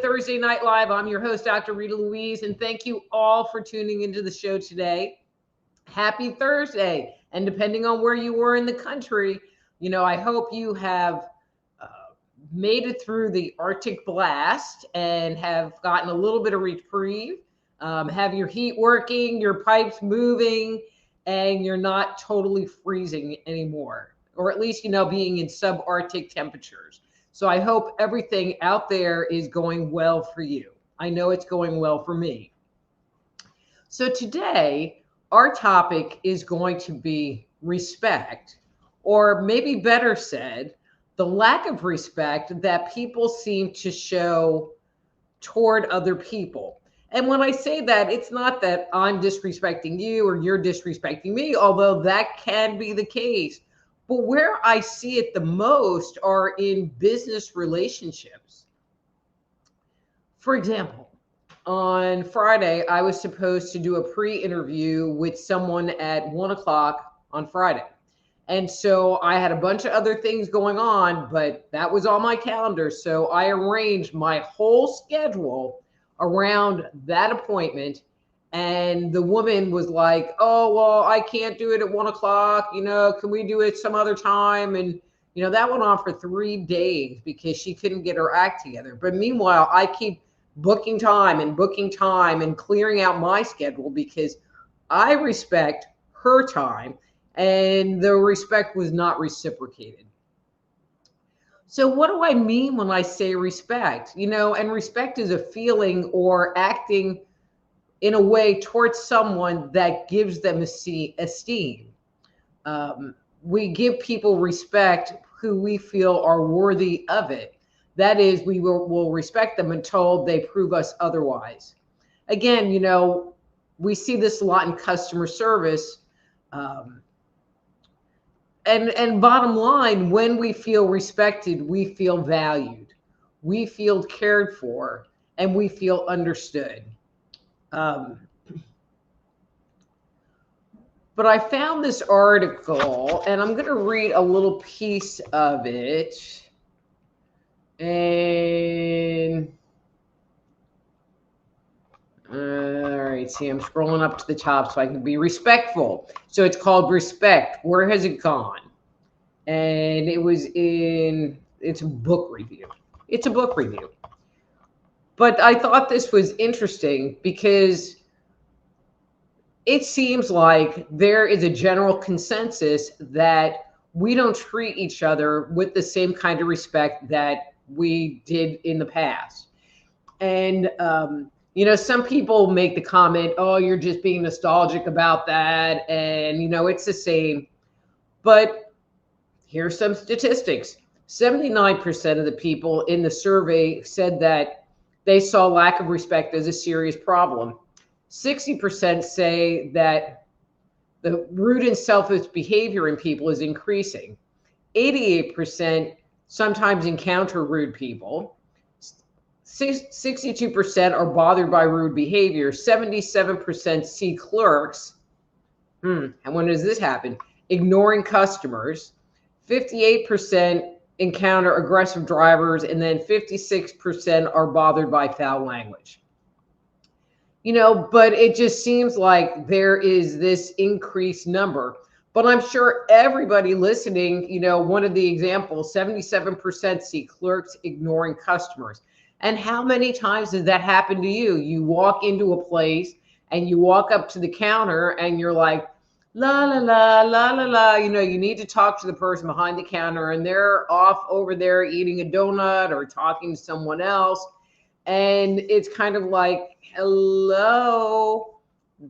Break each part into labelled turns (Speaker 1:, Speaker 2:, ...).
Speaker 1: Thursday Night Live. I'm your host, Dr. Rita Louise, and thank you all for tuning into the show today. Happy Thursday. And depending on where you were in the country, I hope you have made it through the Arctic blast and have gotten a little bit of reprieve, have your heat working, your pipes moving, and you're not totally freezing anymore, or at least, being in subarctic temperatures. So I hope everything out there is going well for you. I know it's going well for me. So today, our topic is going to be respect, or maybe better said, the lack of respect that people seem to show toward other people. And when I say that, it's not that I'm disrespecting you or you're disrespecting me, although that can be the case. But where I see it the most are in business relationships. For example, on Friday, I was supposed to do a pre-interview with someone at 1:00 on Friday. And so I had a bunch of other things going on, but that was on my calendar. So I arranged my whole schedule around that appointment. And the woman was like, oh, well, I can't do it at 1:00. Can we do it some other time? And, that went on for 3 days because she couldn't get her act together. But meanwhile, I keep booking time and clearing out my schedule because I respect her time, and the respect was not reciprocated. So what do I mean when I say respect? And respect is a feeling or acting in a way towards someone that gives them esteem. We give people respect who we feel are worthy of it. That is, we will respect them until they prove us otherwise. Again, we see this a lot in customer service. And bottom line, when we feel respected, we feel valued, we feel cared for, and we feel understood. But I found this article, and I'm going to read a little piece of it. And all right, see, I'm scrolling up to the top so I can be respectful. So it's called Respect. Where has it gone? And it's a book review. It's a book review. But I thought this was interesting because it seems like there is a general consensus that we don't treat each other with the same kind of respect that we did in the past. And, some people make the comment, oh, you're just being nostalgic about that. And, it's the same. But here's some statistics. 79% of the people in the survey said that they saw lack of respect as a serious problem. 60% say that the rude and selfish behavior in people is increasing. 88% sometimes encounter rude people. 62% are bothered by rude behavior. 77% see clerks. And when does this happen? Ignoring customers. 58% encounter aggressive drivers, and then 56% are bothered by foul language. But it just seems like there is this increased number. But I'm sure everybody listening, one of the examples, 77% see clerks ignoring customers. And how many times does that happen to you? You walk into a place and you walk up to the counter and you're like, la, la, la, la, la, la. You need to talk to the person behind the counter and they're off over there eating a donut or talking to someone else. And it's kind of like, hello,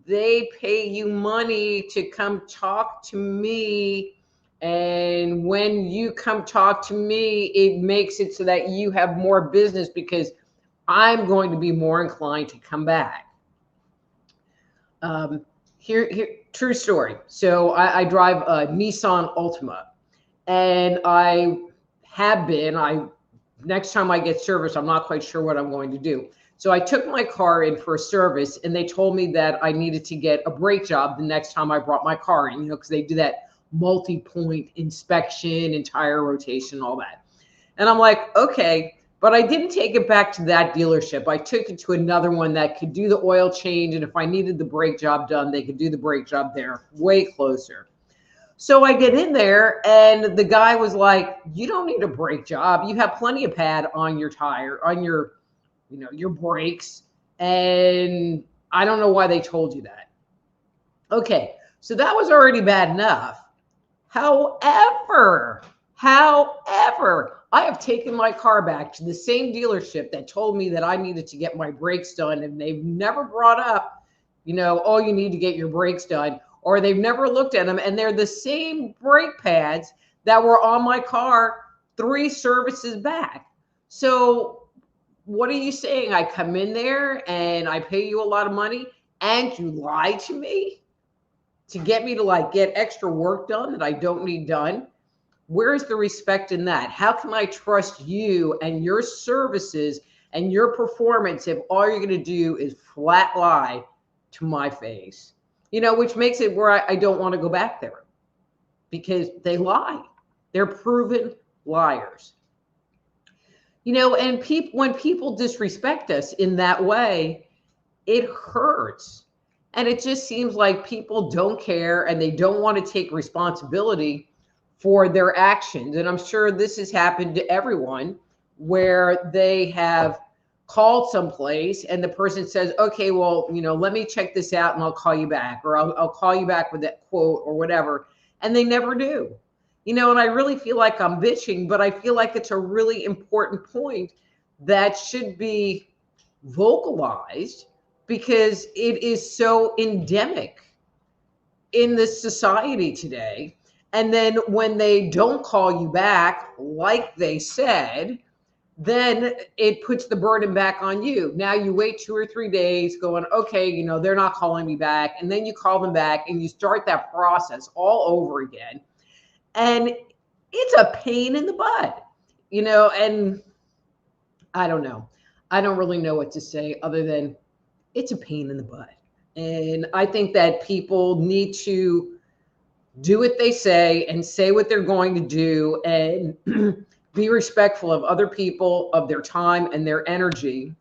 Speaker 1: they pay you money to come talk to me. And when you come talk to me, it makes it so that you have more business because I'm going to be more inclined to come back. Here, true story. So I drive a Nissan Altima, and next time I get service, I'm not quite sure what I'm going to do. So I took my car in for a service, and they told me that I needed to get a brake job the next time I brought my car in, because they do that multi-point inspection and tire rotation, all that. And I'm like, okay, but I didn't take it back to that dealership. I took it to another one that could do the oil change. And if I needed the brake job done, they could do the brake job there, way closer. So I get in there and the guy was like, you don't need a brake job. You have plenty of pad on your tire, on your, your brakes. And I don't know why they told you that. Okay, so that was already bad enough. However, I have taken my car back to the same dealership that told me that I needed to get my brakes done, and they've never brought up, oh, you need to get your brakes done, or they've never looked at them, and they're the same brake pads that were on my car 3 services back. So what are you saying? I come in there and I pay you a lot of money and you lie to me to get me to get extra work done that I don't need done? Where's the respect in that? How can I trust you and your services and your performance if all you're going to do is flat lie to my face? Which makes it where I don't want to go back there because they lie. They're proven liars. And when people disrespect us in that way, it hurts. And it just seems like people don't care and they don't want to take responsibility for their actions. And I'm sure this has happened to everyone where they have called someplace and the person says, okay, well, let me check this out and I'll call you back, or I'll call you back with that quote or whatever. And they never do. And I really feel like I'm bitching, but I feel like it's a really important point that should be vocalized because it is so endemic in this society today. And then when they don't call you back, like they said, then it puts the burden back on you. Now you wait 2 or 3 days going, okay, they're not calling me back. And then you call them back and you start that process all over again. And it's a pain in the butt, and I don't know. I don't really know what to say other than it's a pain in the butt. And I think that people need to do what they say and say what they're going to do and be respectful of other people, of their time and their energy.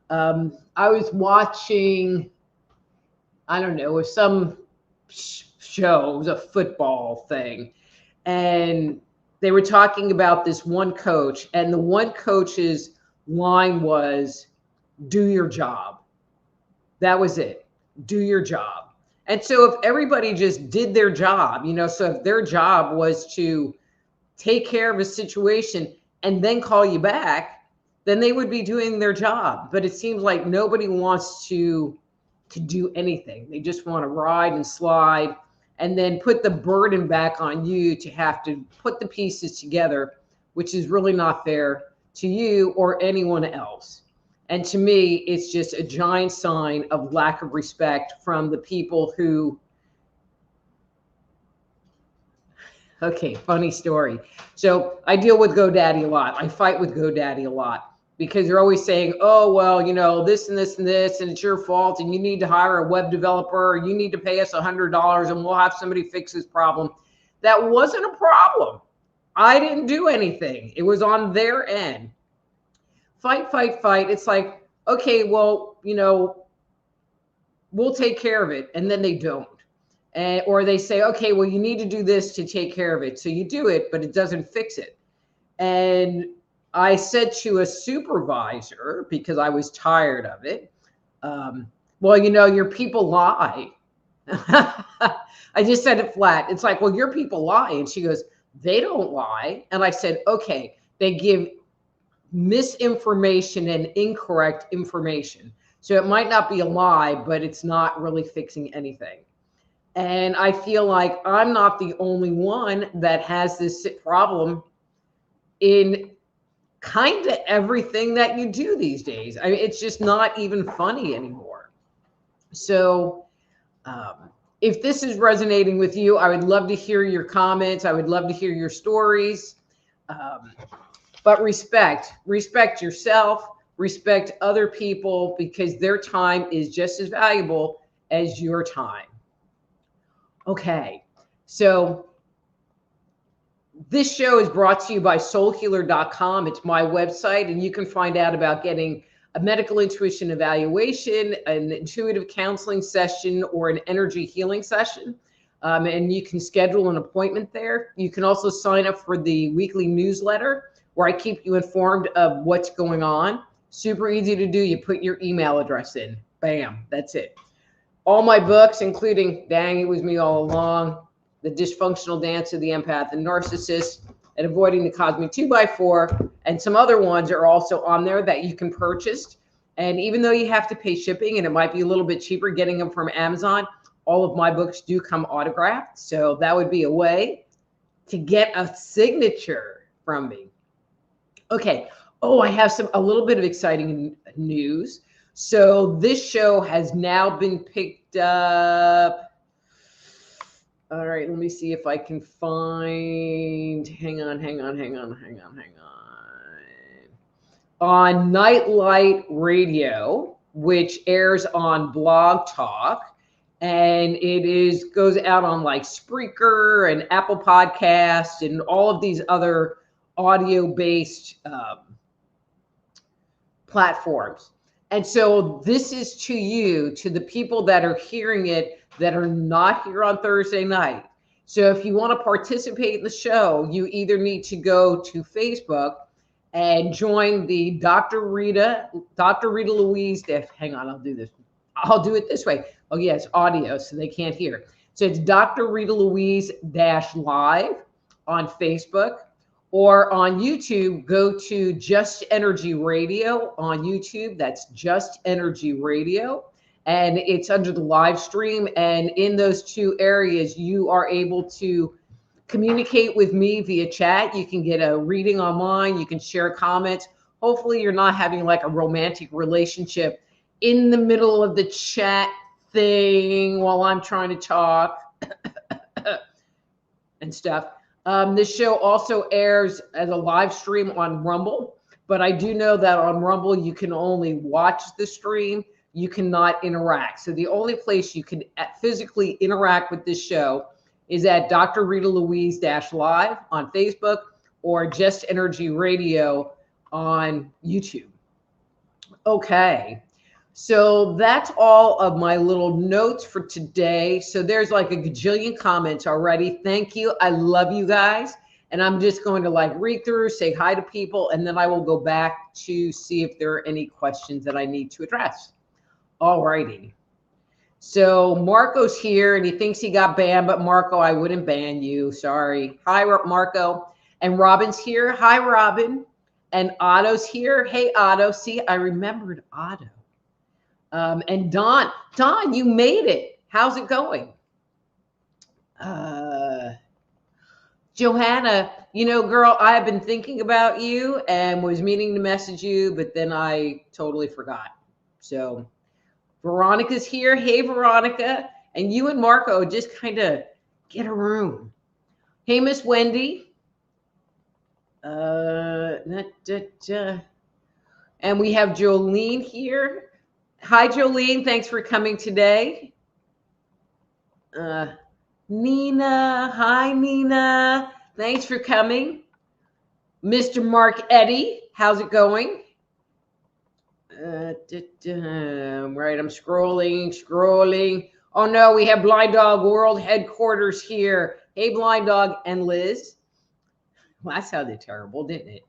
Speaker 1: I was watching, I don't know, it was some show, it was a football thing. And they were talking about this one coach, and the one coach's line was, do your job. That was it. Do your job. And so if everybody just did their job, so if their job was to take care of a situation and then call you back, then they would be doing their job. But it seems like nobody wants to do anything. They just want to ride and slide and then put the burden back on you to have to put the pieces together, which is really not fair to you or anyone else. And to me, it's just a giant sign of lack of respect from the people who, okay, funny story. So I deal with GoDaddy a lot. I fight with GoDaddy a lot because they're always saying, oh, well, this and this and this, and it's your fault, and you need to hire a web developer, or you need to pay us $100 and we'll have somebody fix this problem. That wasn't a problem. I didn't do anything. It was on their end. Fight. It's like, okay, well, we'll take care of it. And then they don't. Or they say, okay, well, you need to do this to take care of it. So you do it, but it doesn't fix it. And I said to a supervisor, because I was tired of it, well, your people lie. I just said it flat. It's like, well, your people lie. And she goes, they don't lie. And I said, okay, they give misinformation and incorrect information. So it might not be a lie, but it's not really fixing anything. And I feel like I'm not the only one that has this problem in kind of everything that you do these days. I mean, it's just not even funny anymore. So, if this is resonating with you, I would love to hear your comments. I would love to hear your stories. Um, but respect yourself, respect other people, because their time is just as valuable as your time. Okay, so this show is brought to you by soulhealer.com. It's my website, and you can find out about getting a medical intuition evaluation, an intuitive counseling session, or an energy healing session. And you can schedule an appointment there. You can also sign up for the weekly newsletter where I keep you informed of what's going on. Super easy to do. You put your email address in. Bam, that's it. All my books, including Dang, It Was Me All Along, The Dysfunctional Dance of the Empath and Narcissist, and Avoiding the Cosmic 2x4, and some other ones are also on there that you can purchase. And even though you have to pay shipping and it might be a little bit cheaper getting them from Amazon, all of my books do come autographed. So that would be a way to get a signature from me. Okay. Oh, I have a little bit of exciting news. So this show has now been picked up. All right, let me see if I can find. Hang on. On Nightlight Radio, which airs on Blog Talk, and it goes out on like Spreaker and Apple Podcasts and all of these other audio-based platforms. And so this is to you, to the people that are hearing it that are not here on Thursday night. So if you want to participate in the show, you either need to go to Facebook and join the Dr. Rita Louise. Hang on, I'll do this. I'll do it this way. Oh, yeah, it's audio, so they can't hear. So it's Dr. Rita Louise -live on Facebook. Or on YouTube, go to Just Energy Radio on YouTube. That's Just Energy Radio. And it's under the live stream. And in those two areas, you are able to communicate with me via chat. You can get a reading online. You can share comments. Hopefully, you're not having like a romantic relationship in the middle of the chat thing while I'm trying to talk and stuff. This show also airs as a live stream on Rumble, but I do know that on Rumble, you can only watch the stream. You cannot interact. So the only place you can physically interact with this show is at Dr. Rita Louise -live on Facebook or Just Energy Radio on YouTube. Okay. So that's all of my little notes for today. So there's like a gajillion comments already. Thank you. I love you guys. And I'm just going to like read through, say hi to people, and then I will go back to see if there are any questions that I need to address. All righty. So Marco's here and he thinks he got banned, but Marco, I wouldn't ban you. Sorry. Hi, Marco. And Robin's here. Hi, Robin. And Otto's here. Hey, Otto. See, I remembered Otto. And Don, you made it. How's it going? Johanna, girl, I've been thinking about you and was meaning to message you, but then I totally forgot. So Veronica's here. Hey, Veronica. And you and Marco just kind of get a room. Hey, Miss Wendy. And we have Jolene here. Hi, Jolene. Thanks for coming today. Nina. Hi, Nina. Thanks for coming. Mr. Mark Eddy. How's it going? Right. I'm scrolling. Oh, no. We have Blind Dog World Headquarters here. Hey, Blind Dog and Liz. Well, that sounded terrible, didn't it?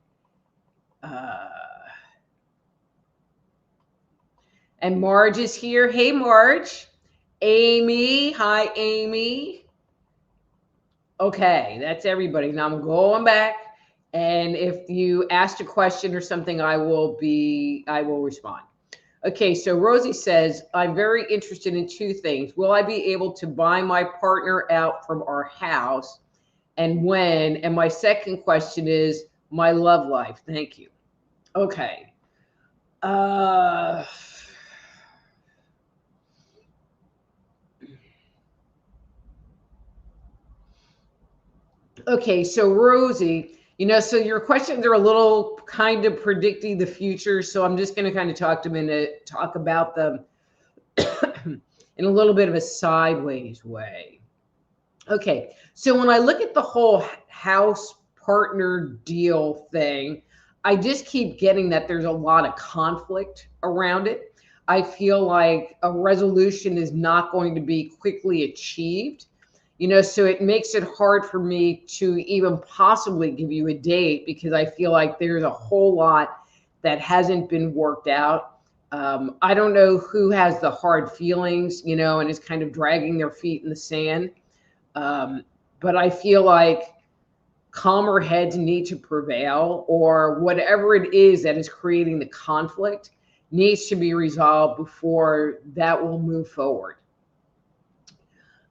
Speaker 1: And Marge is here. Hey, Marge. Amy. Hi, Amy. Okay, that's everybody. Now I'm going back. And if you asked a question or something, I will respond. Okay, so Rosie says, I'm very interested in two things. Will I be able to buy my partner out from our house, and when? And my second question is my love life. Thank you. Okay. Uh, okay, so Rosie, so your questions are a little kind of predicting the future. So I'm just going to kind of talk about them in a little bit of a sideways way. Okay, so when I look at the whole house partner deal thing, I just keep getting that there's a lot of conflict around it. I feel like a resolution is not going to be quickly achieved, so it makes it hard for me to even possibly give you a date because I feel like there's a whole lot that hasn't been worked out. I don't know who has the hard feelings, and is kind of dragging their feet in the sand. But I feel like calmer heads need to prevail, or whatever it is that is creating the conflict needs to be resolved before that will move forward.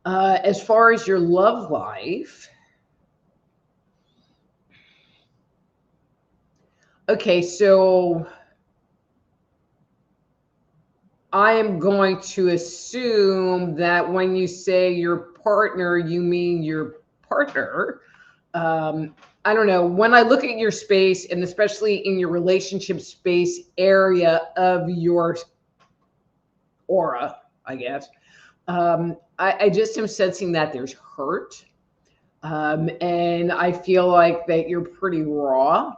Speaker 1: As far as your love life, okay, so I am going to assume that when you say your partner, you mean your partner. I don't know. When I look at your space, and especially in your relationship space area of your aura, I guess, I just am sensing that there's hurt. And I feel like that you're pretty raw.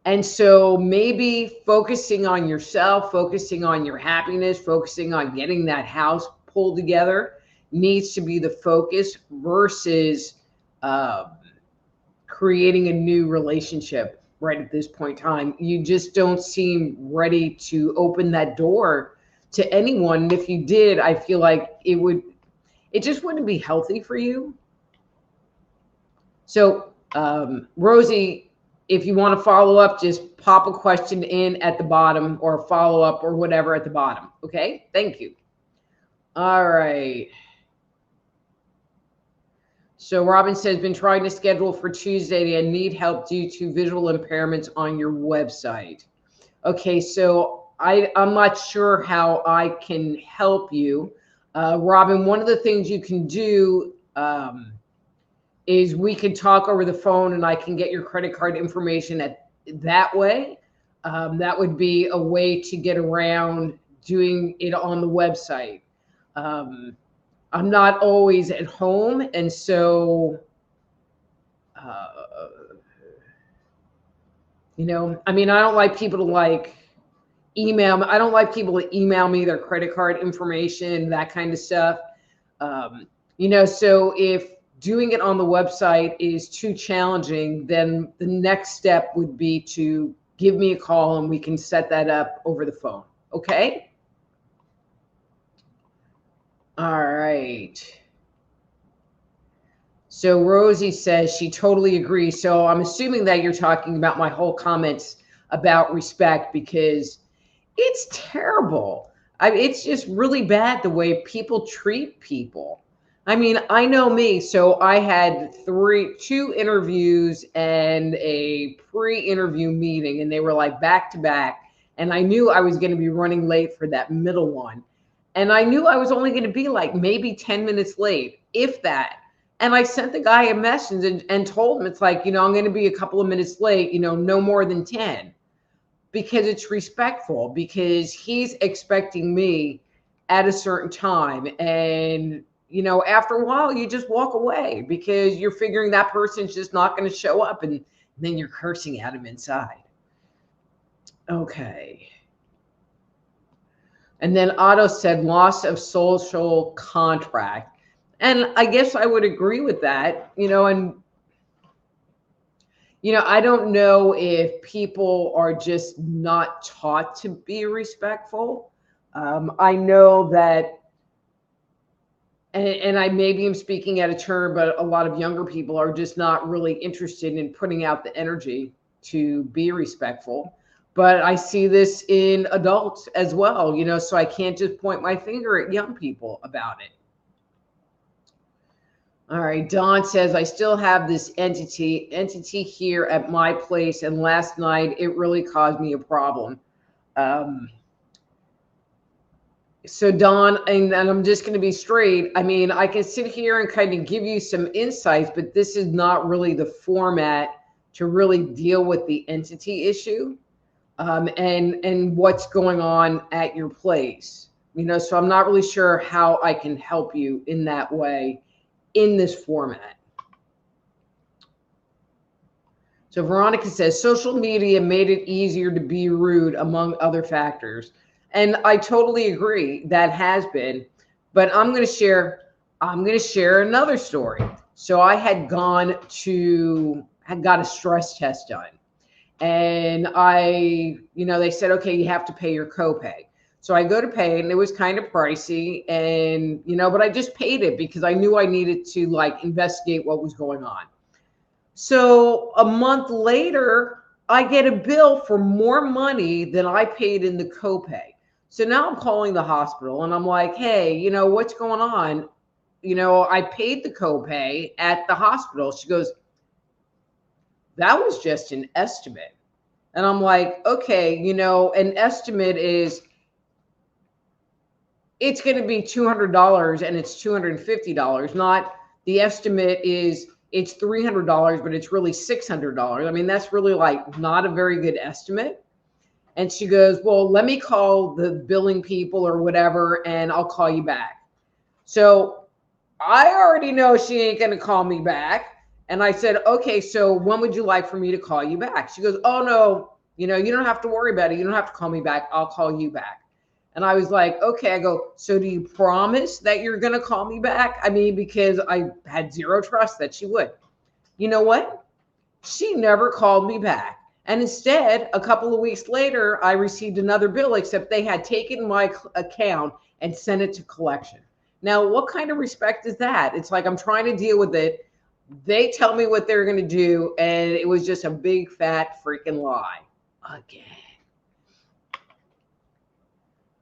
Speaker 1: And so maybe focusing on yourself, focusing on your happiness, focusing on getting that house pulled together needs to be the focus versus creating a new relationship right at this point in time. You just don't seem ready to open that door to anyone. And if you did, I feel like it just wouldn't be healthy for you. So, Rosie, if you want to follow up, just pop a question in at the bottom, or follow up or whatever at the bottom. Okay. Thank you. All right. So Robin says, been trying to schedule for Tuesday and need help due to visual impairments on your website. Okay. So I'm not sure how I can help you. Robin, one of the things you can do, is we could talk over the phone and I can get your credit card information that way. That would be a way to get around doing it on the website. I'm not always at home. And so, I mean, I don't like people to email me. I don't like people to email me their credit card information, that kind of stuff. So if doing it on the website is too challenging, then the next step would be to give me a call and we can set that up over the phone. Okay? All right. So Rosie says she totally agrees. So I'm assuming that you're talking about my whole comments about respect, because it's terrible. It's just really bad the way people treat people. I mean, I know me. So I had two interviews and a pre-interview meeting, and they were like back to back. And I knew I was going to be running late for that middle one. And I knew I was only going to be like maybe 10 minutes late, if that. And I sent the guy a message and told him, it's like, I'm going to be a couple of minutes late, no more than 10, because it's respectful, because he's expecting me at a certain time. And after a while, you just walk away because you're figuring that person's just not going to show up, and then you're cursing at him inside. Okay. And then Otto said loss of social contract. And I guess I would agree with that, and, I don't know if people are just not taught to be respectful. I know that, and I maybe am speaking out of turn, but a lot of younger people are just not really interested in putting out the energy to be respectful. But I see this in adults as well, so I can't just point my finger at young people about it. All right, Don says, I still have this entity here at my place, and last night it really caused me a problem. So Don, and I'm just going to be straight. I mean, I can sit here and kind of give you some insights, but this is not really the format to really deal with the entity issue, and what's going on at your place. So I'm not really sure how I can help you in that way in this format. So Veronica says, social media made it easier to be rude, among other factors. And I totally agree, that has been. But I'm going to share another story. So I had got a stress test done. And they said, okay, you have to pay your copay. So I go to pay, and it was kind of pricey, and but I just paid it because I knew I needed to investigate what was going on. So a month later, I get a bill for more money than I paid in the copay. So now I'm calling the hospital, and I'm like, hey, what's going on? I paid the copay at the hospital. She goes, that was just an estimate. And I'm like, okay, an estimate is, it's going to be $200 and it's $250, not the estimate is it's $300, but it's really $600. I mean, that's really not a very good estimate. And she goes, well, let me call the billing people or whatever, and I'll call you back. So I already know she ain't going to call me back. And I said, okay, so when would you like for me to call you back? She goes, oh, no, you don't have to worry about it. You don't have to call me back. I'll call you back. And I was like, okay. I go, so do you promise that you're going to call me back? I mean, because I had zero trust that she would. You know what? She never called me back. And instead, a couple of weeks later, I received another bill, except they had taken my account and sent it to collection. Now, what kind of respect is that? It's like I'm trying to deal with it. They tell me what they're going to do, and it was just a big, fat freaking lie again.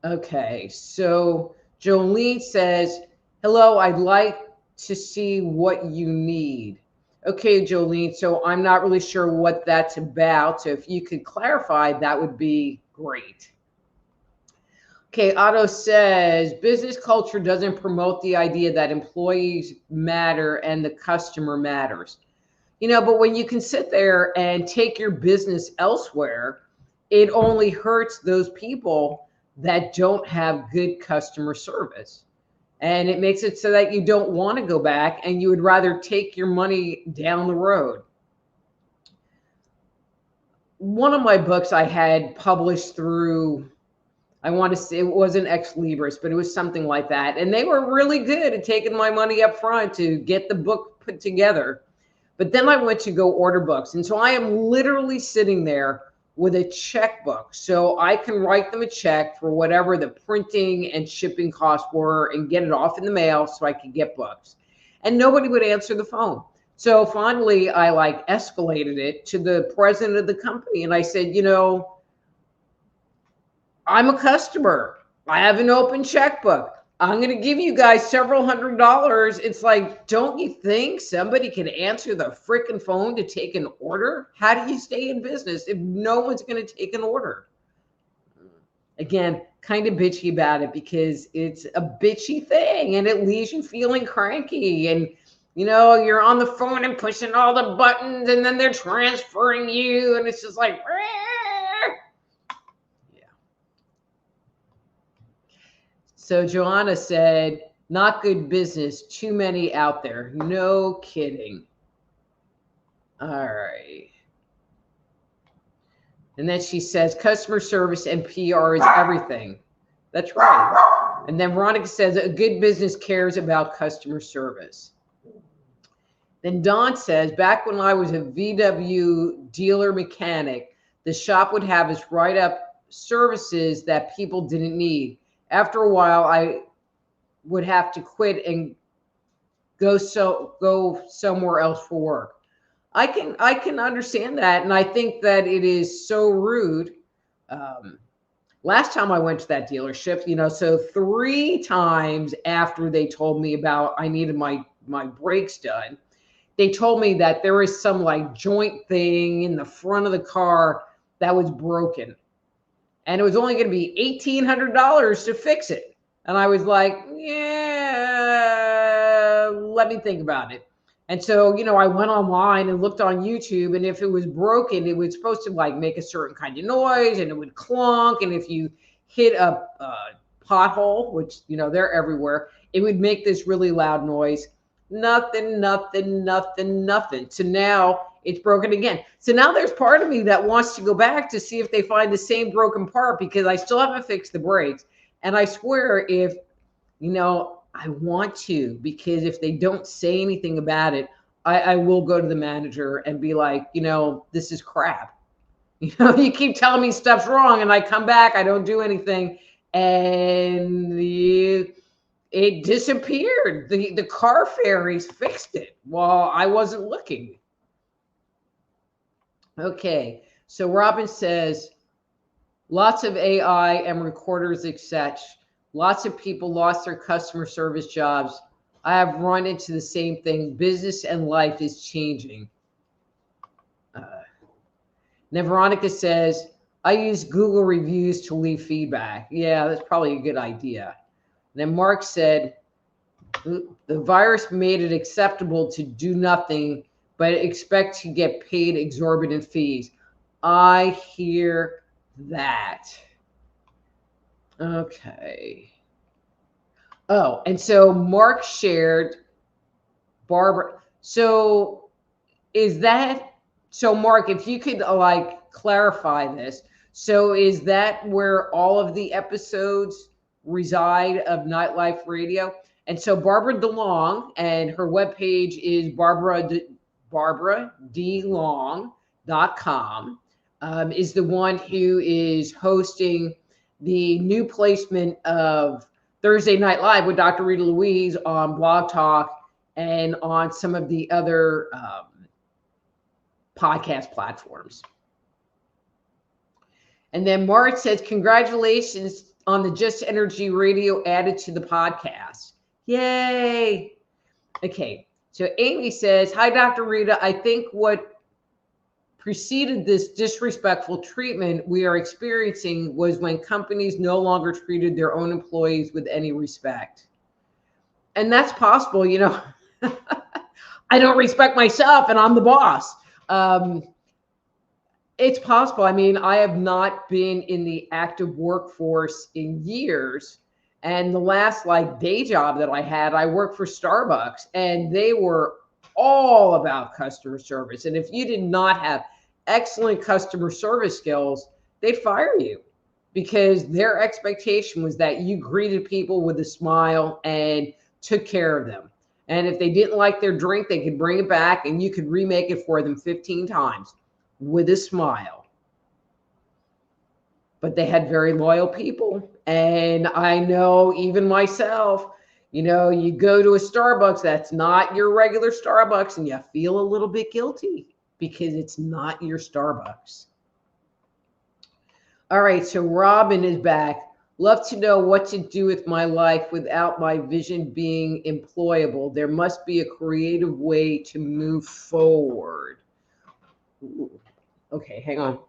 Speaker 1: Okay, so Jolene says, hello, I'd like to see what you need. Okay, Jolene, so I'm not really sure what that's about. So if you could clarify, that would be great. Okay, Otto says, business culture doesn't promote the idea that employees matter and the customer matters. But when you can sit there and take your business elsewhere, it only hurts those people that don't have good customer service. And it makes it so that you don't want to go back, and you would rather take your money down the road. One of my books I had published through, I want to say it wasn't Ex Libris, but it was something like that. And they were really good at taking my money up front to get the book put together. But then I went to go order books. And so I am literally sitting there with a checkbook, so I can write them a check for whatever the printing and shipping costs were and get it off in the mail so I could get books. And nobody would answer the phone. So finally, I escalated it to the president of the company, and I said, I'm a customer. I have an open checkbook. I'm going to give you guys several $100s. It's like, don't you think somebody can answer the freaking phone to take an order? How do you stay in business if no one's going to take an order? Again, kind of bitchy about it because it's a bitchy thing and it leaves you feeling cranky. And, you're on the phone and pushing all the buttons, and then they're transferring you. And it's just like, So Joanna said, not good business, too many out there. No kidding. All right. And then she says, customer service and PR is everything. That's right. And then Veronica says, a good business cares about customer service. Then Dawn says, back when I was a VW dealer mechanic, the shop would have us write up services that people didn't need. After a while, I would have to quit and go somewhere else for work. I can understand that, and I think that it is so rude Last time I went to that dealership, so 3 times after they told me about I needed my brakes done, they told me that there was some like joint thing in the front of the car that was broken. And it was only going to be $1,800 to fix it. And I was like, yeah, let me think about it. And so, I went online and looked on YouTube, and if it was broken, it was supposed to like make a certain kind of noise and it would clunk. And if you hit a pothole, which, they're everywhere, it would make this really loud noise. Nothing. So now it's broken again. So now there's part of me that wants to go back to see if they find the same broken part, because I still haven't fixed the brakes. And I swear if, I want to, because if they don't say anything about it, I will go to the manager and be like, this is crap. You keep telling me stuff's wrong, and I come back, I don't do anything, and it disappeared. The car fairies fixed it while I wasn't looking. Okay, so Robin says, lots of AI and recorders, etc. Lots of people lost their customer service jobs. I have run into the same thing. Business and life is changing. Now, Veronica says, I use Google reviews to leave feedback. Yeah, that's probably a good idea. Then Mark said, the virus made it acceptable to do nothing, but expect to get paid exorbitant fees. I hear that. Okay. Oh, and so Mark shared Barbara. So Mark, if you could like clarify this. So is that where all of the episodes reside of Nightlife Radio? And so Barbara DeLong, and her webpage is barbaradelong.com, is the one who is hosting the new placement of Thursday Night Live with Dr. Rita Louise on Blog Talk and on some of the other podcast platforms. And then Mark says, congratulations on the Just Energy Radio added to the podcast. Yay. Okay. So Amy says, hi, Dr. Rita. I think what preceded this disrespectful treatment we are experiencing was when companies no longer treated their own employees with any respect. And that's possible. I don't respect myself and I'm the boss. It's possible. I mean, I have not been in the active workforce in years. And the last day job that I had, I worked for Starbucks, and they were all about customer service. And if you did not have excellent customer service skills, they'd fire you, because their expectation was that you greeted people with a smile and took care of them. And if they didn't like their drink, they could bring it back and you could remake it for them 15 times with a smile. But they had very loyal people. And I know even myself, you go to a Starbucks that's not your regular Starbucks, and you feel a little bit guilty because it's not your Starbucks. All right, so Robin is back. Love to know what to do with my life without my vision being employable. There must be a creative way to move forward. Ooh. Okay, hang on.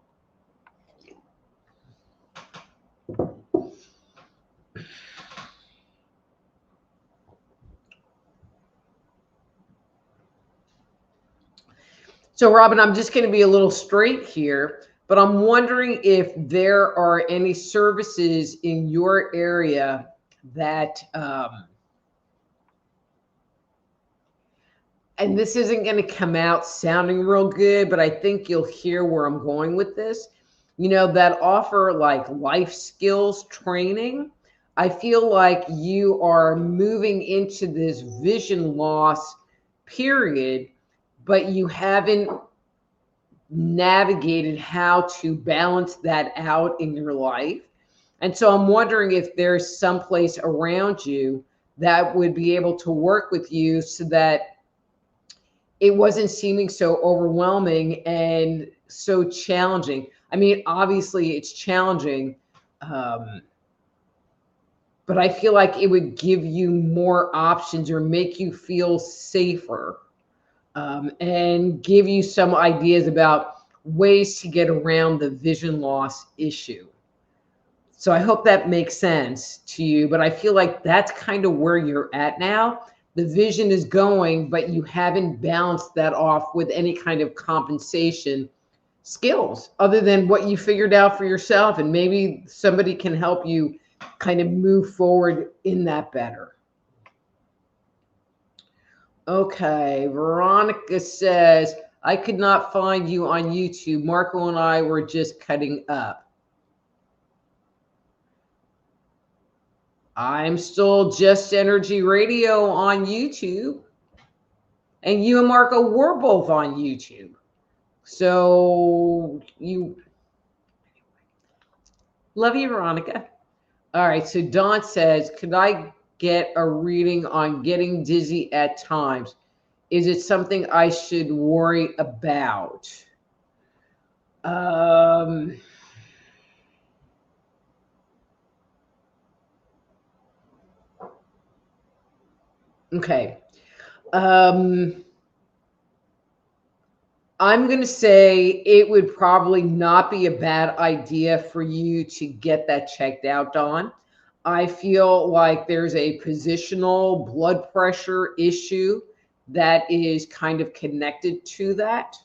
Speaker 1: So, Robin, I'm just going to be a little straight here, but I'm wondering if there are any services in your area that, and this isn't going to come out sounding real good, but I think you'll hear where I'm going with this, that offer life skills training. I feel like you are moving into this vision loss period, but you haven't navigated how to balance that out in your life. And so I'm wondering if there's some place around you that would be able to work with you so that it wasn't seeming so overwhelming and so challenging. I mean, obviously it's challenging, but I feel like it would give you more options or make you feel safer, and give you some ideas about ways to get around the vision loss issue. So I hope that makes sense to you, but I feel like that's kind of where you're at now. The vision is going, but you haven't balanced that off with any kind of compensation skills other than what you figured out for yourself. And maybe somebody can help you kind of move forward in that better. Okay, Veronica says, I could not find you on YouTube. Marco and I were just cutting up. I'm still Just Energy Radio on YouTube. And you and Marco were both on YouTube. So you love you, Veronica. All right. So Dawn says, could I get a reading on getting dizzy at times? Is it something I should worry about? Okay. I'm going to say it would probably not be a bad idea for you to get that checked out, Dawn. I feel like there's a positional blood pressure issue that is kind of connected to that.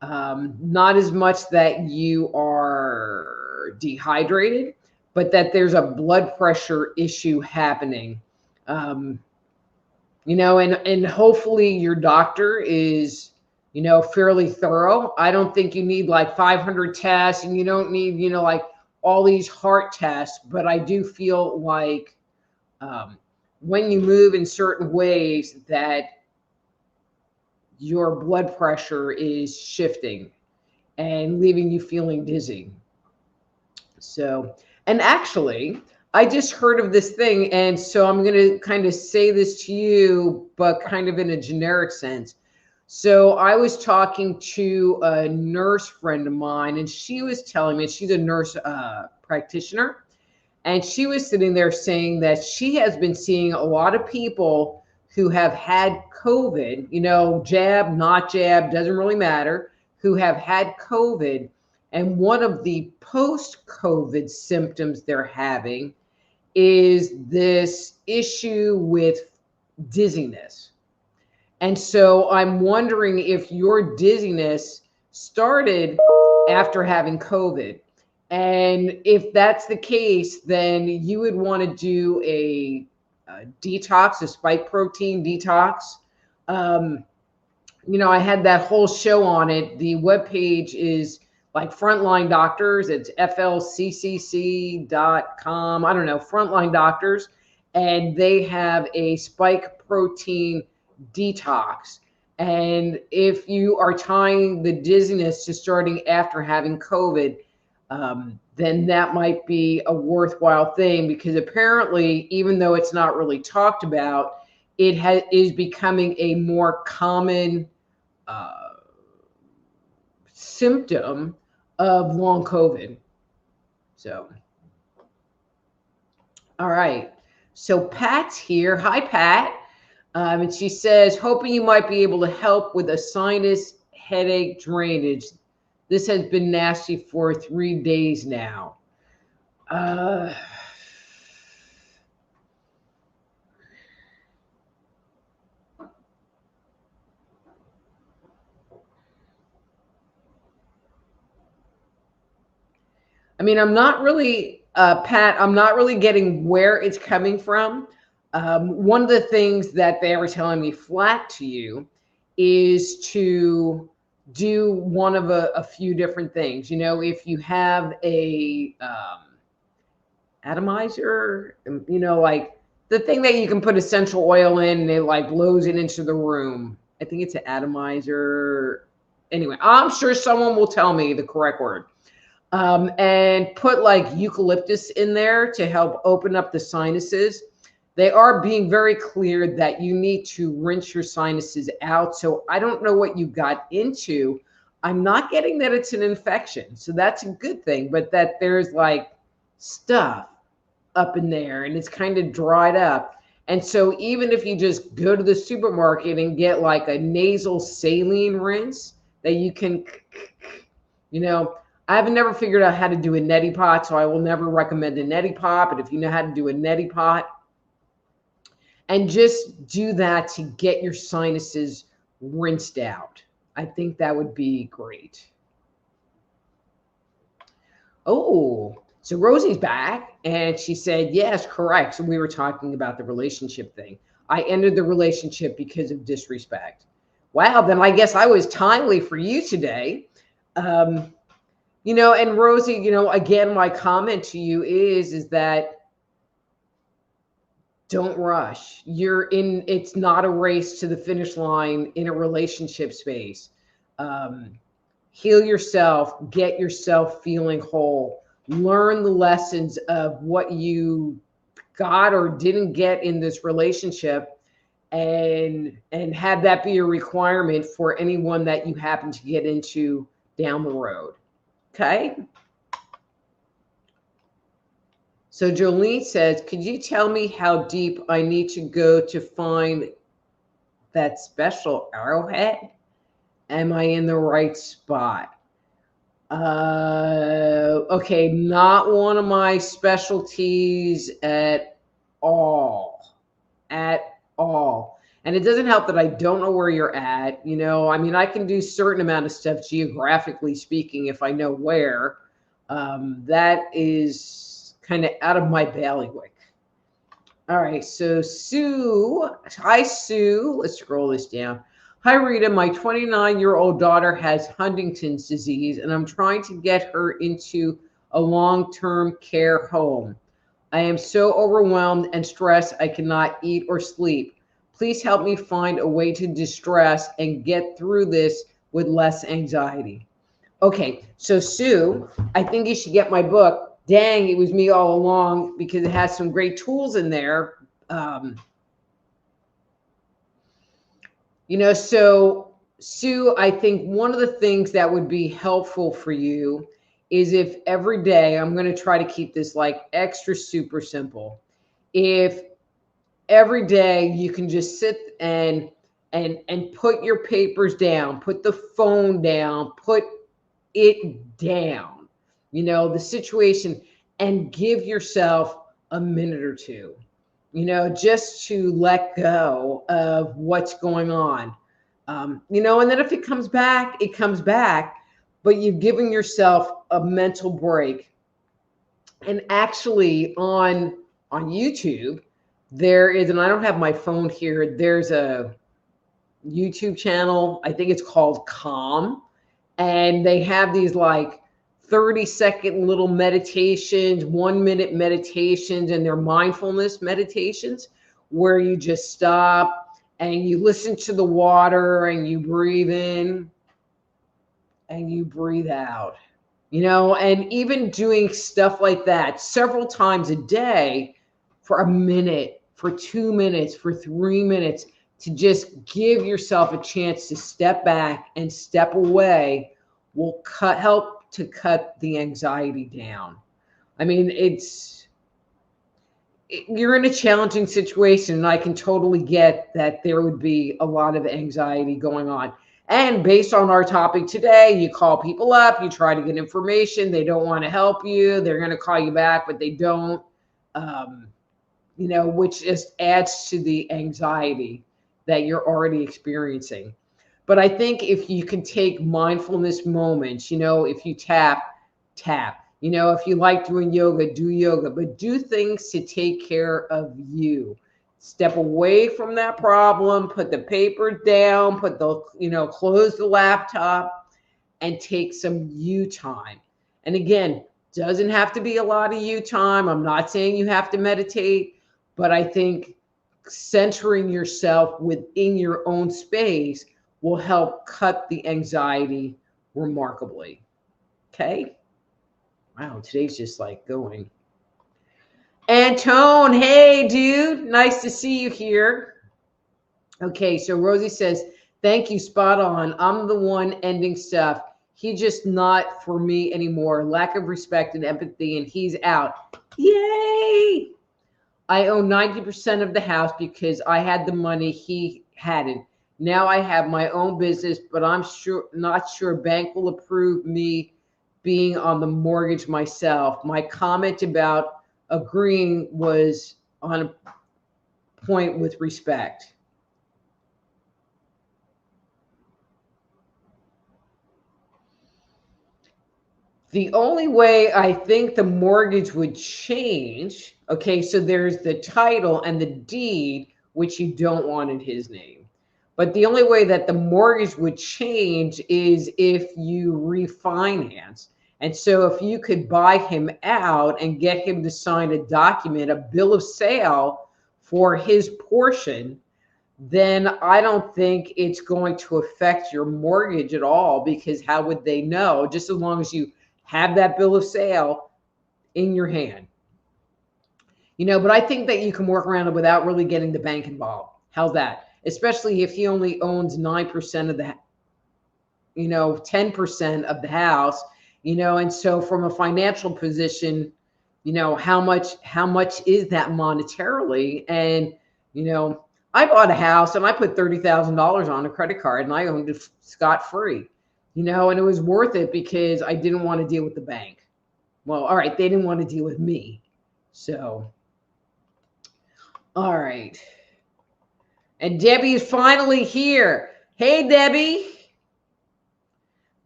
Speaker 1: Not as much that you are dehydrated, but that there's a blood pressure issue happening. You know, and hopefully your doctor is, you know, fairly thorough. I don't think you need like 500 tests, and you don't need, you know, like all these heart tests, but I do feel like when you move in certain ways that your blood pressure is shifting and leaving you feeling dizzy. So, and actually, I just heard of this thing, and so I'm going to kind of say this to you, but kind of in a generic sense. So I was talking to a nurse friend of mine, and she was telling me, she's a nurse practitioner, and she was sitting there saying that she has been seeing a lot of people who have had COVID, you know, jab, not jab, doesn't really matter, who have had COVID. And one of the post-COVID symptoms they're having is this issue with dizziness. And so I'm wondering if your dizziness started after having COVID. And if that's the case, then you would want to do a detox, a spike protein detox. You know, I had that whole show on it. The webpage is like Frontline Doctors. It's flccc.com. I don't know, Frontline Doctors. And they have a spike protein detox. And if you are tying the dizziness to starting after having COVID, then that might be a worthwhile thing, because apparently, even though it's not really talked about, it is becoming a more common symptom of long COVID. So, all right. So Pat's here. Hi, Pat. And she says, hoping you might be able to help with a sinus headache drainage. This has been nasty for 3 days now. I mean, I'm not really, Pat, I'm not really getting where it's coming from. One of the things that they were telling me flat to you is to do one of a few different things. You know, if you have a atomizer, you know, like the thing that you can put essential oil in and it like blows it into the room. I think it's an atomizer. Anyway, I'm sure someone will tell me the correct word. And put like eucalyptus in there to help open up the sinuses. They are being very clear that you need to rinse your sinuses out. So I don't know what you got into. I'm not getting that it's an infection. So that's a good thing, but that there's like stuff up in there and it's kind of dried up. And so even if you just go to the supermarket and get like a nasal saline rinse that you can, you know, I've never figured out how to do a neti pot, so I will never recommend a neti pot. But if you know how to do a neti pot, and just do that to get your sinuses rinsed out, I think that would be great. Oh, so Rosie's back and she said, yes, correct. So we were talking about the relationship thing. I ended the relationship because of disrespect. Wow, then I guess I was timely for you today. You know, and Rosie, you know, again, my comment to you is that don't rush. It's not a race to the finish line in a relationship space. Heal yourself, get yourself feeling whole, learn the lessons of what you got or didn't get in this relationship, and have that be a requirement for anyone that you happen to get into down the road. Okay. So Jolene says, could you tell me how deep I need to go to find that special arrowhead? Am I in the right spot? Okay, not one of my specialties at all. At all. And it doesn't help that I don't know where you're at. You know, I mean, I can do certain amount of stuff geographically speaking if I know where. That is kind of out of my bailiwick. All right, so Sue. Hi, Sue. Let's scroll this down. Hi, Rita. My 29-year-old daughter has Huntington's disease, and I'm trying to get her into a long-term care home. I am so overwhelmed and stressed I cannot eat or sleep. Please help me find a way to distress and get through this with less anxiety. Okay, so Sue, I think you should get my book. Dang, it was me all along, because it has some great tools in there. You know, so Sue, I think one of the things that would be helpful for you is if every day, I'm going to try to keep this like extra super simple. If every day you can just sit and put your papers down, put the phone down, put it down, you know, the situation, and give yourself a minute or two, you know, just to let go of what's going on. You know, and then if it comes back, it comes back, but you've given yourself a mental break. And actually on YouTube, there is, and I don't have my phone here, there's a YouTube channel, I think it's called Calm, and they have these like 30-second little meditations, 1-minute meditations, and they're mindfulness meditations where you just stop and you listen to the water and you breathe in and you breathe out, you know, and even doing stuff like that several times a day for a minute, for 2 minutes, for 3 minutes, to just give yourself a chance to step back and step away will help to cut the anxiety down. I mean, you're in a challenging situation, and I can totally get that there would be a lot of anxiety going on. And based on our topic today, you call people up, you try to get information, they don't want to help you, they're going to call you back, but they don't, you know, which just adds to the anxiety that you're already experiencing. But I think if you can take mindfulness moments, you know, if you tap, you know, if you like doing yoga, do yoga, but do things to take care of you. Step away from that problem, put the paper down, close the laptop and take some you time. And again, doesn't have to be a lot of you time. I'm not saying you have to meditate, but I think centering yourself within your own space will help cut the anxiety remarkably. Okay. Wow, today's just like going. Antone, hey, dude. Nice to see you here. Okay, so Rosie says, thank you, spot on. I'm the one ending stuff. He's just not for me anymore. Lack of respect and empathy, and he's out. Yay! I own 90% of the house because I had the money, he hadn't. Now I have my own business, but I'm not sure bank will approve me being on the mortgage myself. My comment about agreeing was on a point with respect. The only way I think the mortgage would change, okay, so there's the title and the deed, which you don't want in his name. But the only way that the mortgage would change is if you refinance. And so if you could buy him out and get him to sign a document, a bill of sale for his portion, then I don't think it's going to affect your mortgage at all, because how would they know? Just as long as you have that bill of sale in your hand. But I think that you can work around it without really getting the bank involved. How's that? Especially if he only owns 9% of the, 10% of the house, and so from a financial position, how much is that monetarily? And, I bought a house and I put $30,000 on a credit card and I owned it scot-free, and it was worth it because I didn't want to deal with the bank. Well, all right, they didn't want to deal with me. So, all right. And Debbie is finally here. Hey, Debbie.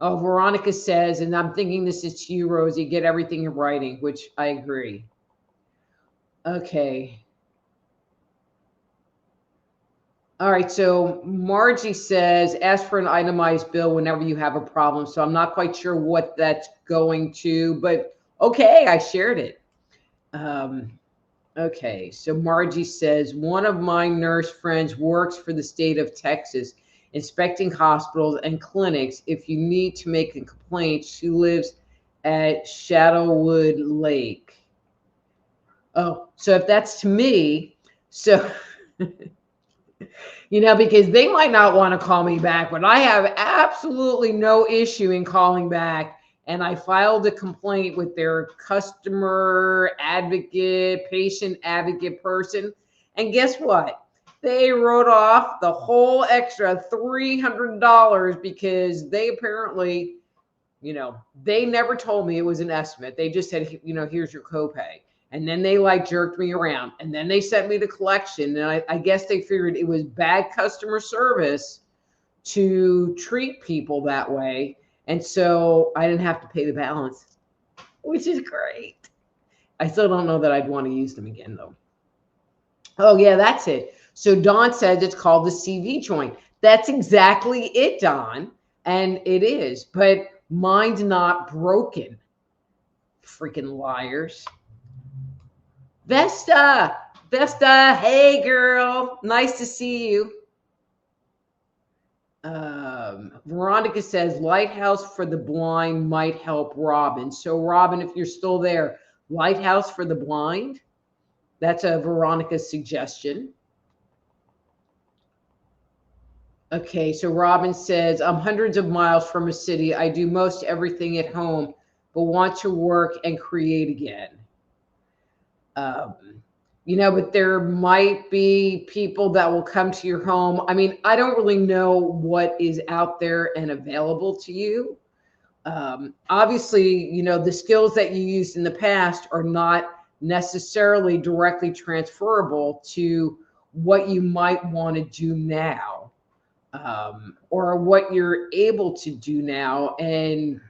Speaker 1: Oh, Veronica says, and I'm thinking this is to you, Rosie, get everything in writing, which I agree. Okay. All right, so Margie says, ask for an itemized bill whenever you have a problem. So I'm not quite sure what that's going to, but okay, I shared it. Okay, so Margie says, one of my nurse friends works for the state of Texas, inspecting hospitals and clinics. If you need to make a complaint, she lives at Shadowwood Lake. Oh, so if that's to me, so... because they might not want to call me back, but I have absolutely no issue in calling back. And I filed a complaint with their customer advocate, patient advocate person. And guess what? They wrote off the whole extra $300 because they apparently, they never told me it was an estimate. They just said, here's your copay. And then they jerked me around, and then they sent me to collection. And I guess they figured it was bad customer service to treat people that way. And so I didn't have to pay the balance, which is great. I still don't know that I'd want to use them again, though. Oh, yeah, that's it. So Dawn said it's called the CV joint. That's exactly it, Dawn. And it is, but mine's not broken. Freaking liars. Vesta, hey girl, nice to see you. Veronica says Lighthouse for the Blind might help Robin. So Robin, if you're still there, Lighthouse for the Blind, that's a Veronica suggestion. Okay, so Robin says, I'm hundreds of miles from a city. I do most everything at home, but want to work and create again. But there might be people that will come to your home. I mean, I don't really know what is out there and available to you. Obviously, the skills that you used in the past are not necessarily directly transferable to what you might want to do now, or what you're able to do now. And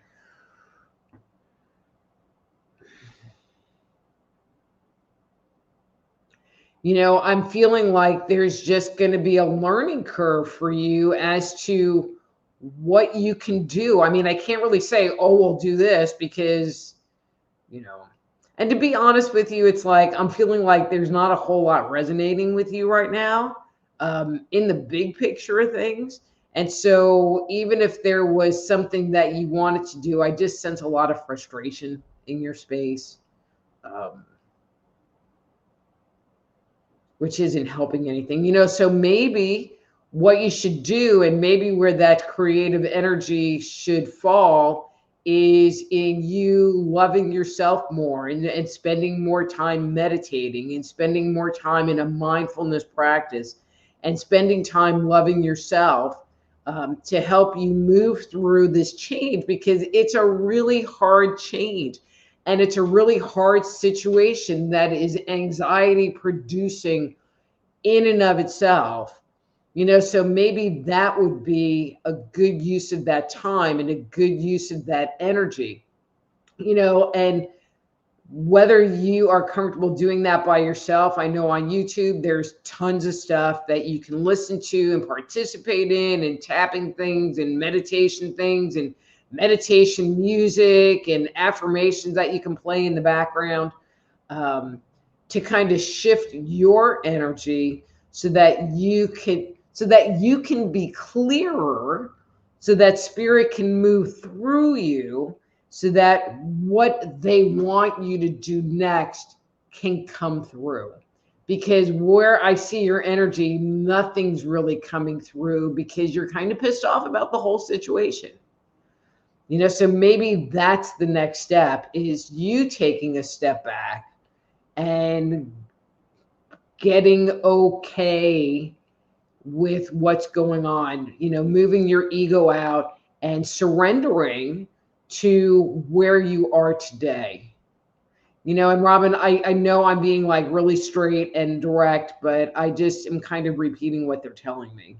Speaker 1: I'm feeling like there's just going to be a learning curve for you as to what you can do. I mean, I can't really say, oh, we'll do this because, and to be honest with you, it's like, I'm feeling like there's not a whole lot resonating with you right now, in the big picture of things. And so even if there was something that you wanted to do, I just sense a lot of frustration in your space. Which isn't helping anything, so maybe what you should do, and maybe where that creative energy should fall, is in you loving yourself more, and spending more time meditating, and spending more time in a mindfulness practice, and spending time loving yourself, to help you move through this change, because it's a really hard change, and it's a really hard situation that is anxiety producing in and of itself. So maybe that would be a good use of that time and a good use of that energy. And whether you are comfortable doing that by yourself, I know on YouTube there's tons of stuff that you can listen to and participate in, and tapping things and meditation things and meditation music and affirmations that you can play in the background, to kind of shift your energy so that you can be clearer, so that spirit can move through you, so that what they want you to do next can come through. Because where I see your energy, nothing's really coming through, because you're kind of pissed off about the whole situation. So maybe that's the next step, is you taking a step back and getting okay with what's going on, moving your ego out and surrendering to where you are today. And Robin, I know I'm being like really straight and direct, but I just am kind of repeating what they're telling me.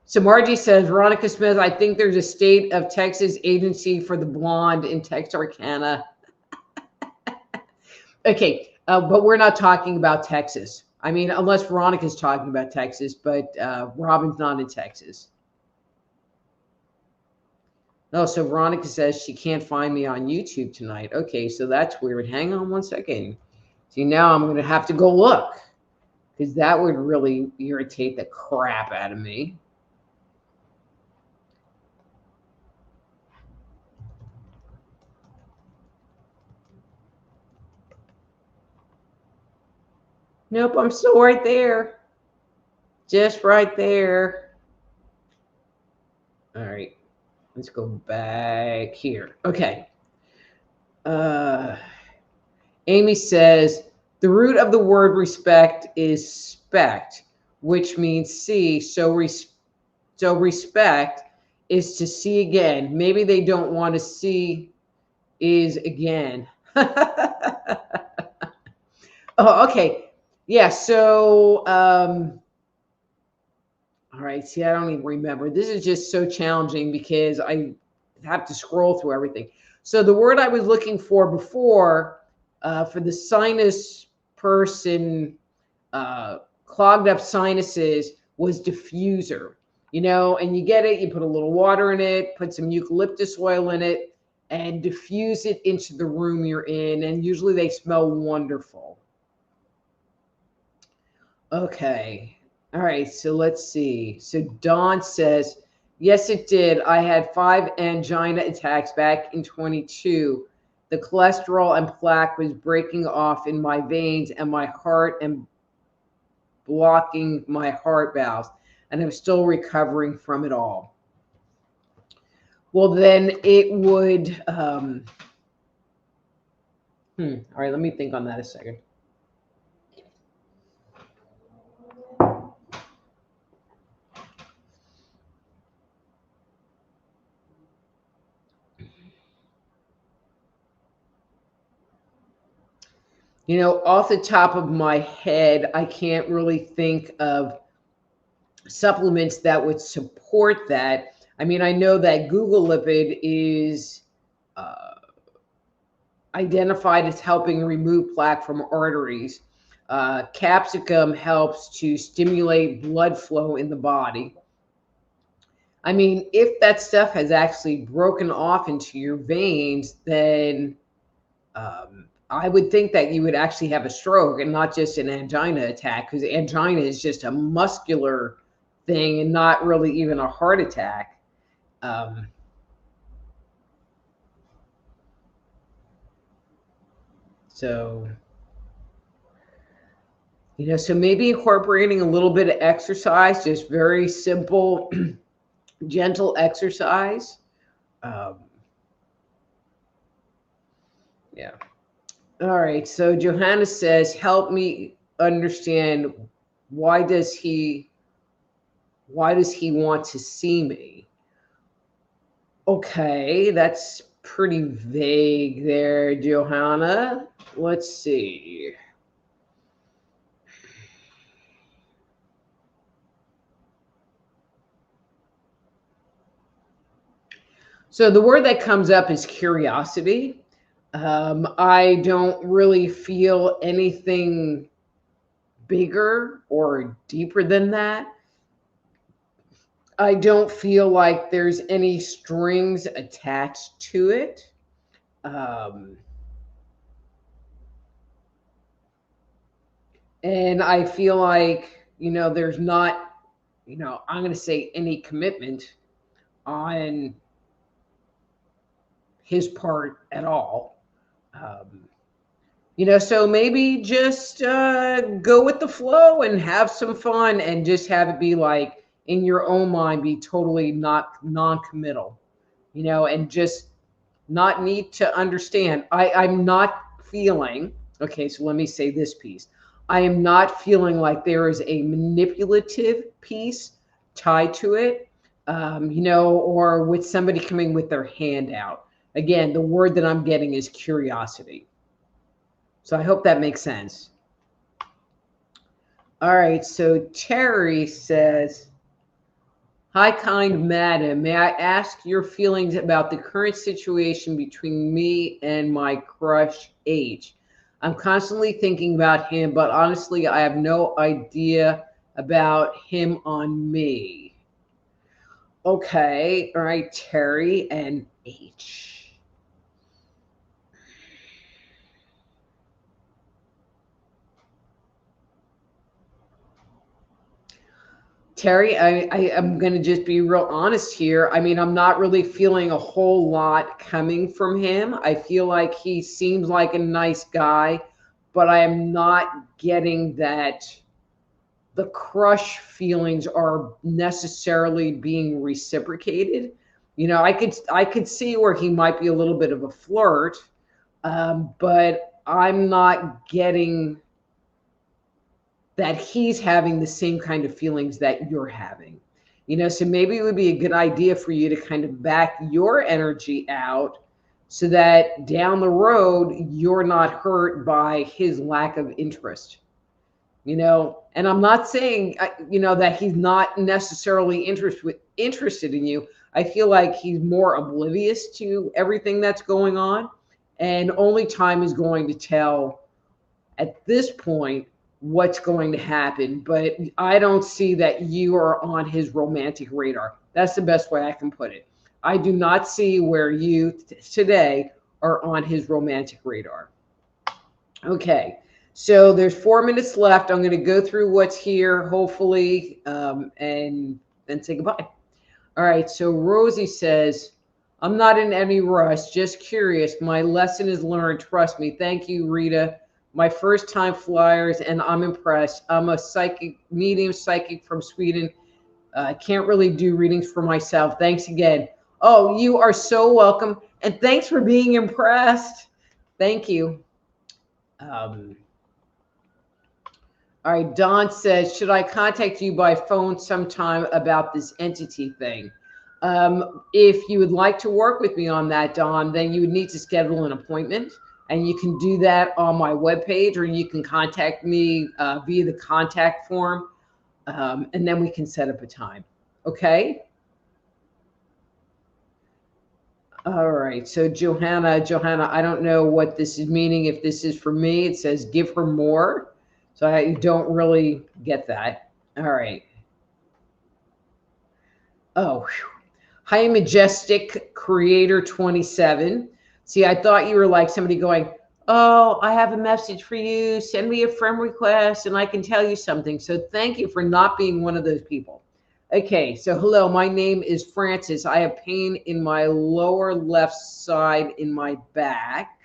Speaker 1: So Margie says, Veronica Smith, I think there's a state of Texas agency for the blonde in Texarkana. Okay, but we're not talking about Texas. I mean, unless Veronica's talking about Texas, but Robin's not in Texas. No, so Veronica says she can't find me on YouTube tonight. Okay, so that's weird. Hang on one second. See, now I'm going to have to go look, because that would really irritate the crap out of me. Nope, I'm still right there. Just right there. All right, let's go back here. Okay. Amy says, the root of the word respect is spect, which means see. So respect is to see again. Maybe they don't want to see is again. Oh, okay. Yeah, so, all right, see, I don't even remember. This is just so challenging because I have to scroll through everything. So the word I was looking for before, for the sinus person, clogged up sinuses, was diffuser. And you get it, you put a little water in it, put some eucalyptus oil in it, and diffuse it into the room you're in. And usually they smell wonderful. Okay. All right. So let's see. So Dawn says, yes, it did. I had 5 angina attacks back in 22. The cholesterol and plaque was breaking off in my veins and my heart and blocking my heart valves. And I'm still recovering from it all. Well, then it would, all right, let me think on that a second. Off the top of my head, I can't really think of supplements that would support that. I mean, I know that Google Lipid is identified as helping remove plaque from arteries. Capsicum helps to stimulate blood flow in the body. I mean, if that stuff has actually broken off into your veins, then I would think that you would actually have a stroke and not just an angina attack, because angina is just a muscular thing and not really even a heart attack. So, so maybe incorporating a little bit of exercise, just very simple, gentle exercise. Um, yeah. All right. So Johanna says, help me understand why does he want to see me? Okay, that's pretty vague there, Johanna. Let's see. So the word that comes up is curiosity. I don't really feel anything bigger or deeper than that. I don't feel like there's any strings attached to it. Um, and I feel like, there's not, I'm going to say any commitment on his part at all. Um, so maybe just go with the flow and have some fun and just have it be like in your own mind, be totally not non-committal, and just not need to understand. I'm not feeling, okay, so let me say this piece. I am not feeling like there is a manipulative piece tied to it, or with somebody coming with their hand out. Again, the word that I'm getting is curiosity. So I hope that makes sense. All right, so Terry says, hi, kind madam. May I ask your feelings about the current situation between me and my crush H? I'm constantly thinking about him, but honestly, I have no idea about him on me. Okay, all right, Terry and H. Terry, I am going to just be real honest here. I mean, I'm not really feeling a whole lot coming from him. I feel like he seems like a nice guy, but I am not getting that the crush feelings are necessarily being reciprocated. I could see where he might be a little bit of a flirt, but I'm not getting that he's having the same kind of feelings that you're having. So maybe it would be a good idea for you to kind of back your energy out so that down the road you're not hurt by his lack of interest. And I'm not saying that he's not necessarily interested in you. I feel like he's more oblivious to everything that's going on, and only time is going to tell at this point what's going to happen. But I don't see that you are on his romantic radar. That's the best way I can put it. I do not see where you today are on his romantic radar. Okay, so there's 4 minutes left. I'm going to go through what's here, hopefully, and then say goodbye. All right, so Rosie says, I'm not in any rush, just curious. My lesson is learned. Trust me. Thank you, Rita. My first time flyers, and I'm impressed. I'm a medium psychic from Sweden. I can't really do readings for myself. Thanks again. Oh, you are so welcome. And thanks for being impressed. Thank you. All right, Don says, should I contact you by phone sometime about this entity thing? If you would like to work with me on that, Don, then you would need to schedule an appointment. And you can do that on my webpage, or you can contact me via the contact form, and then we can set up a time. Okay? All right. So Johanna, I don't know what this is meaning. If this is for me, it says give her more. So I don't really get that. All right. Oh, whew. Hi, Majestic Creator 27. See, I thought you were like somebody going, oh, I have a message for you. Send me a friend request and I can tell you something. So thank you for not being one of those people. Okay, so hello, my name is Francis. I have pain in my lower left side in my back.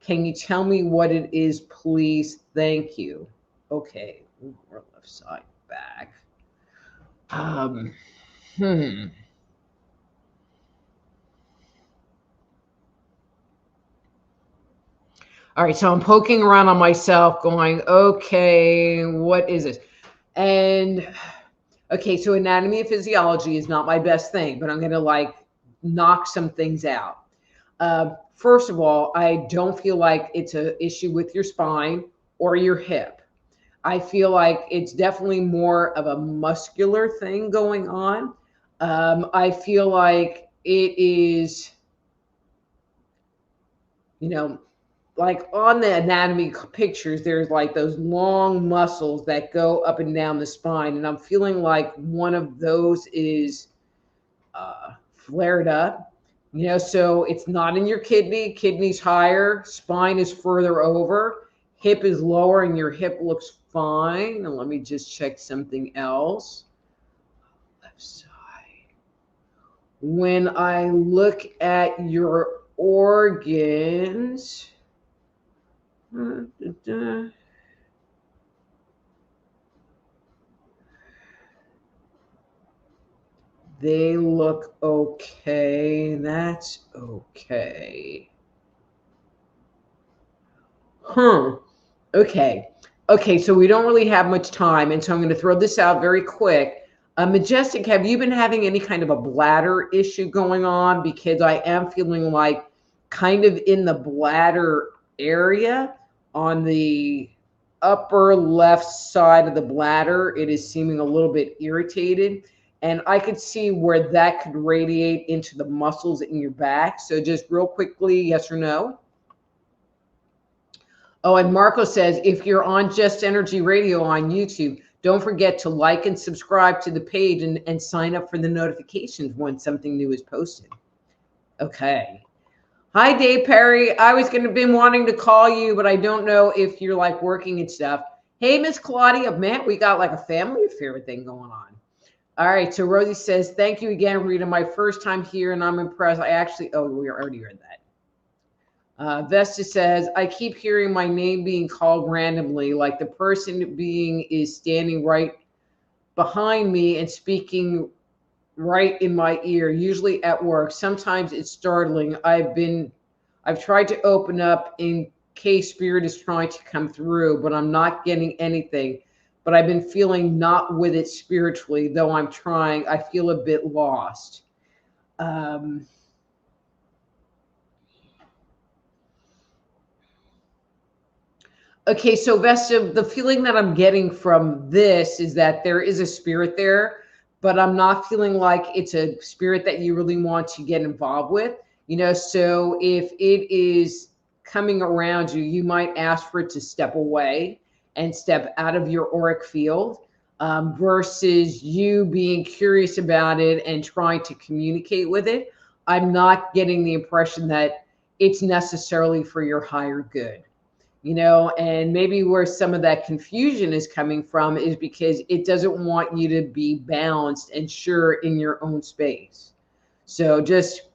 Speaker 1: Can you tell me what it is, please? Thank you. Okay, or left side back. Um, hmm. All right, so I'm poking around on myself, going, okay, what is this? And okay, so anatomy and physiology is not my best thing, but I'm gonna like knock some things out. First of all, I don't feel like it's an issue with your spine or your hip. I feel like it's definitely more of a muscular thing going on. I feel like it is, you know, like on the anatomy pictures, there's like those long muscles that go up and down the spine. And I'm feeling like one of those is flared up, so it's not in your kidney. Kidney's higher, spine is further over, hip is lower, and your hip looks fine. And let me just check something else. Left side. When I look at your organs, they look okay. That's okay. Okay. Okay, so we don't really have much time, and so I'm going to throw this out very quick. Majestic, have you been having any kind of a bladder issue going on? Because I am feeling like kind of in the bladder area on the upper left side of the bladder, it is seeming a little bit irritated. And I could see where that could radiate into the muscles in your back. So just real quickly, yes or no? Oh, and Marco says, if you're on Just Energy Radio on YouTube, don't forget to like and subscribe to the page and sign up for the notifications when something new is posted. Okay. Hi, Dave Perry. I was going to been wanting to call you, but I don't know if you're like working and stuff. Hey, Miss Claudia, man, we got like a family affair thing going on. All right. So Rosie says, thank you again, Rita. My first time here and I'm impressed. We already heard that. Vesta says, I keep hearing my name being called randomly, like the person being is standing right behind me and speaking right in my ear, usually at work. Sometimes it's startling. I've tried to open up in case spirit is trying to come through, but I'm not getting anything. But I've been feeling not with it spiritually, though I'm trying. I feel a bit lost. Okay, so Vesta, the feeling that I'm getting from this is that there is a spirit there, but I'm not feeling like it's a spirit that you really want to get involved with. So if it is coming around you, you might ask for it to step away and step out of your auric field, versus you being curious about it and trying to communicate with it. I'm not getting the impression that it's necessarily for your higher good. And maybe where some of that confusion is coming from is because it doesn't want you to be balanced and sure in your own space. So just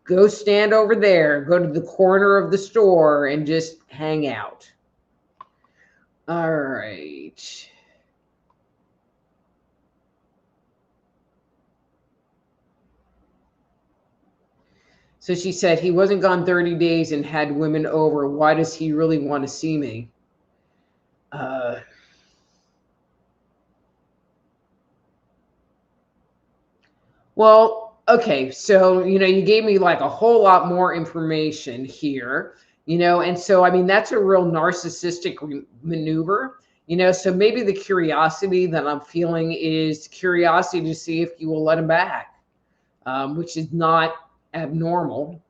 Speaker 1: go stand over there, go to the corner of the store and just hang out. All right. So she said, he wasn't gone 30 days and had women over. Why does he really want to see me? Well, okay. So, you gave me like a whole lot more information here, and so, I mean, that's a real narcissistic maneuver, so maybe the curiosity that I'm feeling is curiosity to see if you will let him back, which is not abnormal.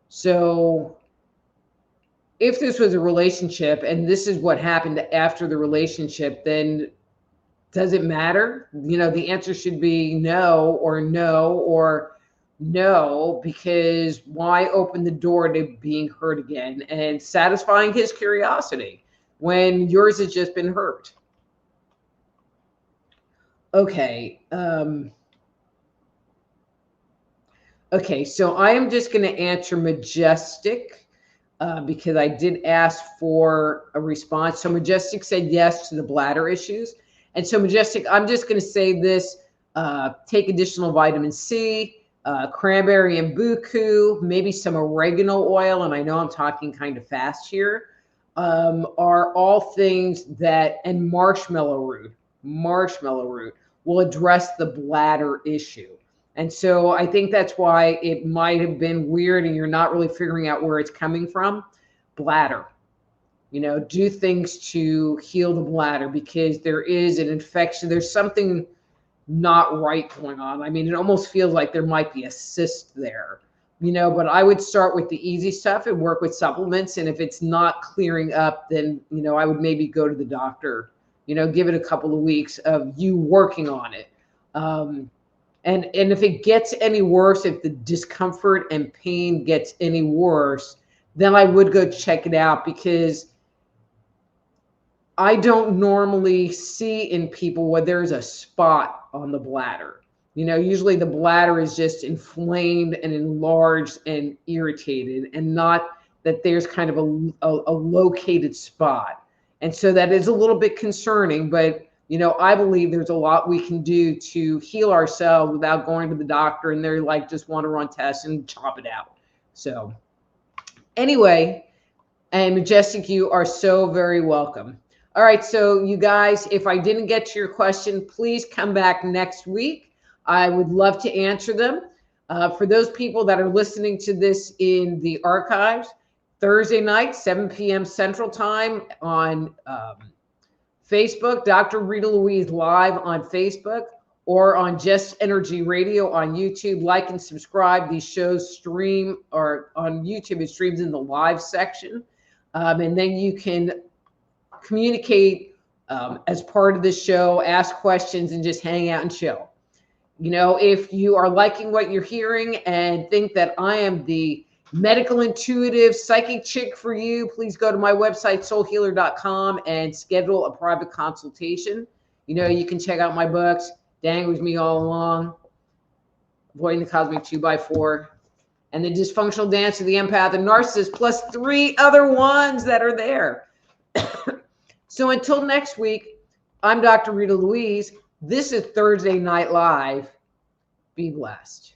Speaker 1: So if this was a relationship and this is what happened after the relationship, then does it matter? The answer should be no or no or no, because why open the door to being hurt again and satisfying his curiosity when yours has just been hurt? Okay. Okay, so I am just going to answer Majestic because I did ask for a response. So Majestic said yes to the bladder issues. And so Majestic, I'm just going to say this, take additional vitamin C, cranberry and buku, maybe some oregano oil, and I know I'm talking kind of fast here, are all things that, and marshmallow root will address the bladder issue. And so I think that's why it might have been weird and you're not really figuring out where it's coming from. Bladder, do things to heal the bladder because there is an infection. There's something not right going on. I mean, it almost feels like there might be a cyst there, but I would start with the easy stuff and work with supplements. And if it's not clearing up, then, I would maybe go to the doctor, give it a couple of weeks of you working on it. And if it gets any worse, if the discomfort and pain gets any worse, then I would go check it out because I don't normally see in people where there's a spot on the bladder. Usually the bladder is just inflamed and enlarged and irritated, and not that there's kind of a located spot. And so that is a little bit concerning, but I believe there's a lot we can do to heal ourselves without going to the doctor and they're like, just want to run tests and chop it out. So anyway, and Majestic, you are so very welcome. All right, so you guys, if I didn't get to your question, please come back next week. I would love to answer them. For those people that are listening to this in the archives, Thursday night, 7 p.m. Central Time on Facebook, Dr. Rita Louise live on Facebook, or on Just Energy Radio on YouTube. Like and subscribe. These shows stream, or on YouTube, it streams in the live section. And then you can communicate as part of the show, ask questions, and just hang out and chill. If you are liking what you're hearing and think that I am the medical intuitive psychic chick for you, please go to my website, soulhealer.com, and schedule a private consultation. You can check out my books, Dang With Me All Along, Avoiding the Cosmic 2x4, and the Dysfunctional Dance of the Empath and Narcissist, plus 3 other ones that are there. So until next week, I'm Dr. Rita Louise. This is Thursday Night Live. Be blessed.